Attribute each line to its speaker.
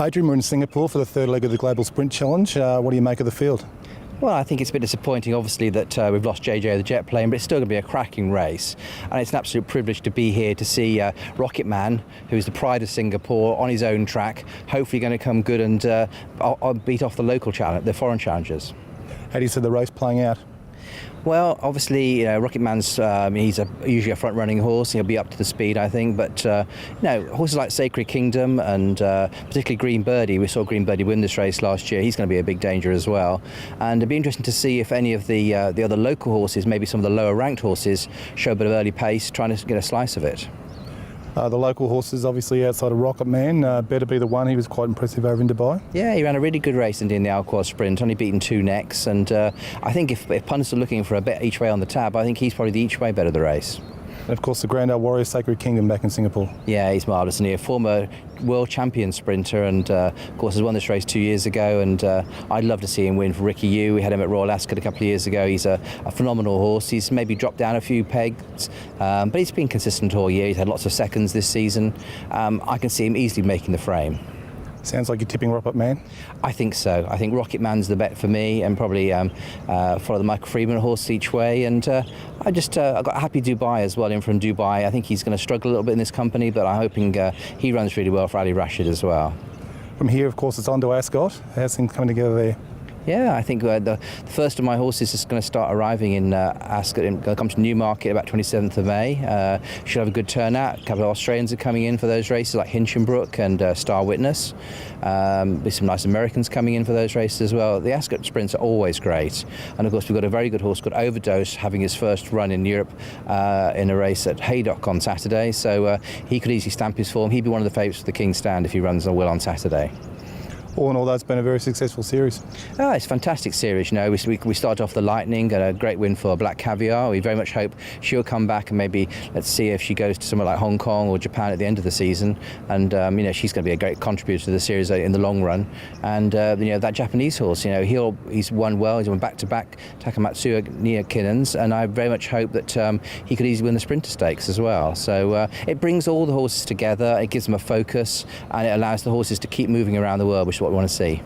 Speaker 1: Adrian, we're in Singapore for the third leg of the Global Sprint Challenge. What do you make of the field?
Speaker 2: Well, I think it's a bit disappointing, obviously, that we've lost JJ the jet plane, but it's still going to be a cracking race. And it's an absolute privilege to be here to see Rocket Man, who's the pride of Singapore, on his own track, hopefully going to come good and beat off the local challenge, the foreign challengers.
Speaker 1: How do you see the race playing out?
Speaker 2: Well, obviously, Rocket Man's he's usually a front-running horse. He'll be up to the speed, I think. But horses like Sacred Kingdom and particularly Green Birdie. We saw Green Birdie win this race last year. He's going to be a big danger as well. And it'd be interesting to see if any of the other local horses, maybe some of the lower-ranked horses, show a bit of early pace, trying to get a slice of it.
Speaker 1: The local horses, obviously outside of Rocket Man, Better Be the One. He was quite impressive over in Dubai.
Speaker 2: Yeah, he ran a really good race in the Alquad Sprint, only beaten 2 necks. And I think if pundits are looking for a bet each way on the tab, I think he's probably the each way bet of the race.
Speaker 1: And of course, the Grand Old Warrior, Sacred Kingdom, back in Singapore.
Speaker 2: Yeah, he's marvellous, and he's a former world champion sprinter, and of course has won this race 2 years ago. And I'd love to see him win for Ricky Yu. We had him at Royal Ascot a couple of years ago. He's a phenomenal horse. He's maybe dropped down a few pegs, but he's been consistent all year. He's had lots of seconds this season. I can see him easily making the frame.
Speaker 1: Sounds like you're tipping Rocket Man.
Speaker 2: I think so. I think Rocket Man's the bet for me, and probably follow the Michael Freeman horse each way. And I got Happy Dubai as well in from Dubai. I think he's going to struggle a little bit in this company, but I'm hoping he runs really well for Ali Rashid as well.
Speaker 1: From here, of course, it's on to Ascot. How's things coming together there?
Speaker 2: Yeah, I think the first of my horses is going to start arriving in Ascot. Going to come to Newmarket about 27th of May. Should have a good turnout. A couple of Australians are coming in for those races, like Hinchinbrook and Star Witness. There's some nice Americans coming in for those races as well. The Ascot sprints are always great. And of course, we've got a very good horse called Overdose having his first run in Europe in a race at Haydock on Saturday. So he could easily stamp his form. He'd be one of the favourites for the King's Stand if he runs well on Saturday.
Speaker 1: All in all, that's been a very successful series.
Speaker 2: It's a fantastic series. We started off the Lightning, got a great win for Black Caviar. We very much hope she'll come back, and maybe let's see if she goes to somewhere like Hong Kong or Japan at the end of the season. And she's going to be a great contributor to the series in the long run. And that Japanese horse, he's won well. He's won back-to-back Takamatsu Kinnans, and I very much hope that he could easily win the Sprinter Stakes as well. So it brings all the horses together. It gives them a focus, and it allows the horses to keep moving around the world, which is what we want to see.